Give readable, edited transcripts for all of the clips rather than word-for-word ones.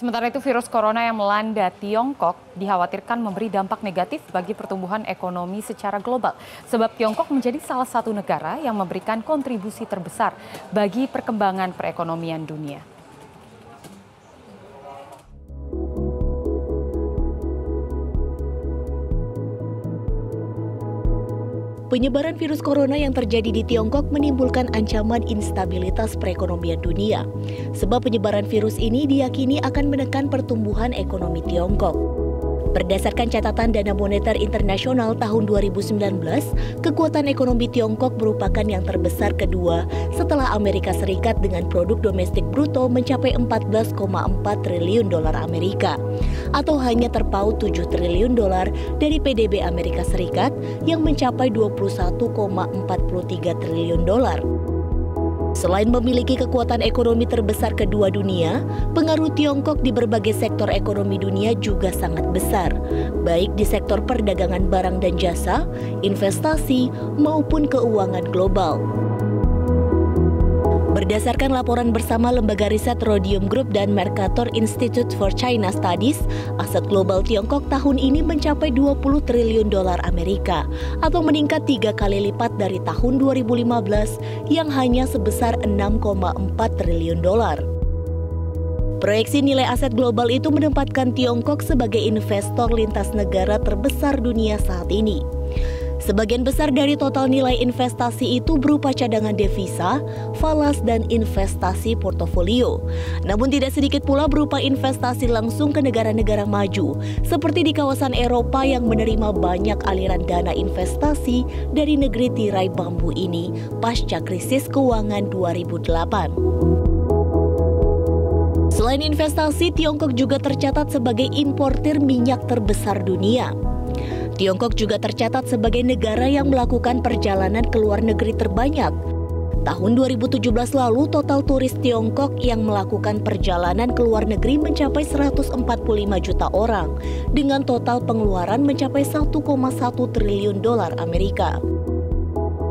Sementara itu, virus corona yang melanda Tiongkok dikhawatirkan memberi dampak negatif bagi pertumbuhan ekonomi secara global. Sebab Tiongkok menjadi salah satu negara yang memberikan kontribusi terbesar bagi perkembangan perekonomian dunia. Penyebaran virus corona yang terjadi di Tiongkok menimbulkan ancaman instabilitas perekonomian dunia. Sebab penyebaran virus ini diyakini akan menekan pertumbuhan ekonomi Tiongkok. Berdasarkan catatan Dana Moneter Internasional tahun 2019, kekuatan ekonomi Tiongkok merupakan yang terbesar kedua setelah Amerika Serikat dengan produk domestik bruto mencapai 14,4 triliun dolar Amerika, atau hanya terpaut 7 triliun dolar dari PDB Amerika Serikat yang mencapai 21,43 triliun dolar. Selain memiliki kekuatan ekonomi terbesar kedua dunia, pengaruh Tiongkok di berbagai sektor ekonomi dunia juga sangat besar, baik di sektor perdagangan barang dan jasa, investasi, maupun keuangan global. Berdasarkan laporan bersama lembaga riset Rhodium Group dan Mercator Institute for China Studies, aset global Tiongkok tahun ini mencapai 20 triliun dolar Amerika atau meningkat 3 kali lipat dari tahun 2015 yang hanya sebesar 6,4 triliun dolar. Proyeksi nilai aset global itu menempatkan Tiongkok sebagai investor lintas negara terbesar dunia saat ini. Sebagian besar dari total nilai investasi itu berupa cadangan devisa, falas, dan investasi portofolio. Namun tidak sedikit pula berupa investasi langsung ke negara-negara maju, seperti di kawasan Eropa yang menerima banyak aliran dana investasi dari negeri tirai bambu ini pasca krisis keuangan 2008. Selain investasi, Tiongkok juga tercatat sebagai importir minyak terbesar dunia. Tiongkok juga tercatat sebagai negara yang melakukan perjalanan ke luar negeri terbanyak. Tahun 2017 lalu, total turis Tiongkok yang melakukan perjalanan ke luar negeri mencapai 145 juta orang, dengan total pengeluaran mencapai 1,1 triliun dolar Amerika.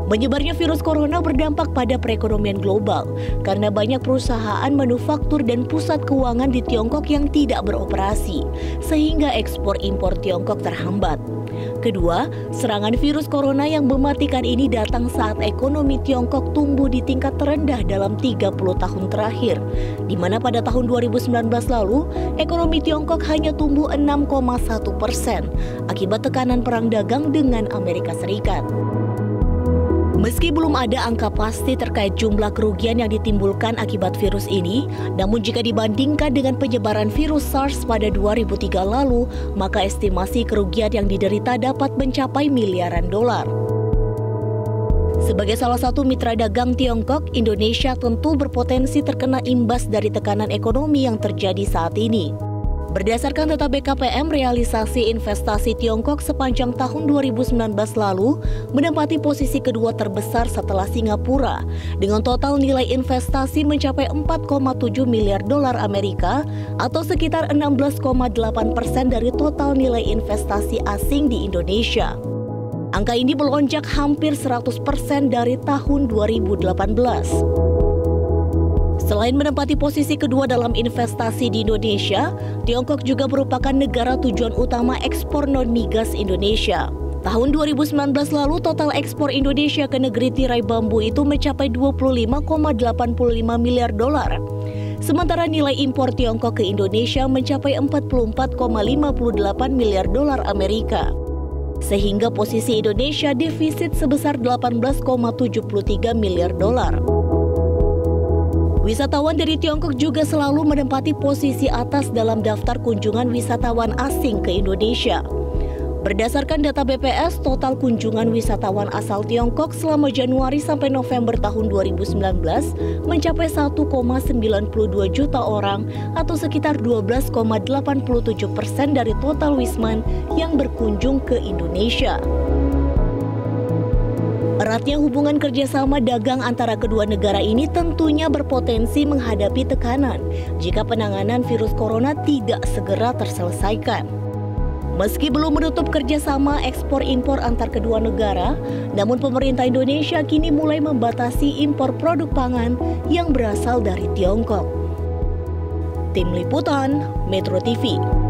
Menyebarnya virus corona berdampak pada perekonomian global karena banyak perusahaan manufaktur dan pusat keuangan di Tiongkok yang tidak beroperasi, sehingga ekspor-impor Tiongkok terhambat. Kedua, serangan virus corona yang mematikan ini datang saat ekonomi Tiongkok tumbuh di tingkat terendah dalam 30 tahun terakhir, di mana pada tahun 2019 lalu, ekonomi Tiongkok hanya tumbuh 6,1% akibat tekanan perang dagang dengan Amerika Serikat. Meski belum ada angka pasti terkait jumlah kerugian yang ditimbulkan akibat virus ini, namun jika dibandingkan dengan penyebaran virus SARS pada 2003 lalu, maka estimasi kerugian yang diderita dapat mencapai miliaran dolar. Sebagai salah satu mitra dagang Tiongkok, Indonesia tentu berpotensi terkena imbas dari tekanan ekonomi yang terjadi saat ini. Berdasarkan data BKPM, realisasi investasi Tiongkok sepanjang tahun 2019 lalu menempati posisi kedua terbesar setelah Singapura dengan total nilai investasi mencapai 4,7 miliar dolar Amerika atau sekitar 16,8% dari total nilai investasi asing di Indonesia. Angka ini melonjak hampir 100% dari tahun 2018. Selain menempati posisi kedua dalam investasi di Indonesia, Tiongkok juga merupakan negara tujuan utama ekspor non-migas Indonesia. Tahun 2019 lalu, total ekspor Indonesia ke negeri tirai bambu itu mencapai 25,85 miliar dolar. Sementara nilai impor Tiongkok ke Indonesia mencapai 44,58 miliar dolar Amerika. Sehingga posisi Indonesia defisit sebesar 18,73 miliar dolar. Wisatawan dari Tiongkok juga selalu menempati posisi atas dalam daftar kunjungan wisatawan asing ke Indonesia. Berdasarkan data BPS, total kunjungan wisatawan asal Tiongkok selama Januari sampai November tahun 2019 mencapai 1,92 juta orang atau sekitar 12,87% dari total wisman yang berkunjung ke Indonesia. Eratnya hubungan kerjasama dagang antara kedua negara ini tentunya berpotensi menghadapi tekanan jika penanganan virus corona tidak segera terselesaikan. Meski belum menutup kerjasama ekspor-impor antar kedua negara, namun pemerintah Indonesia kini mulai membatasi impor produk pangan yang berasal dari Tiongkok. Tim Liputan Metro TV.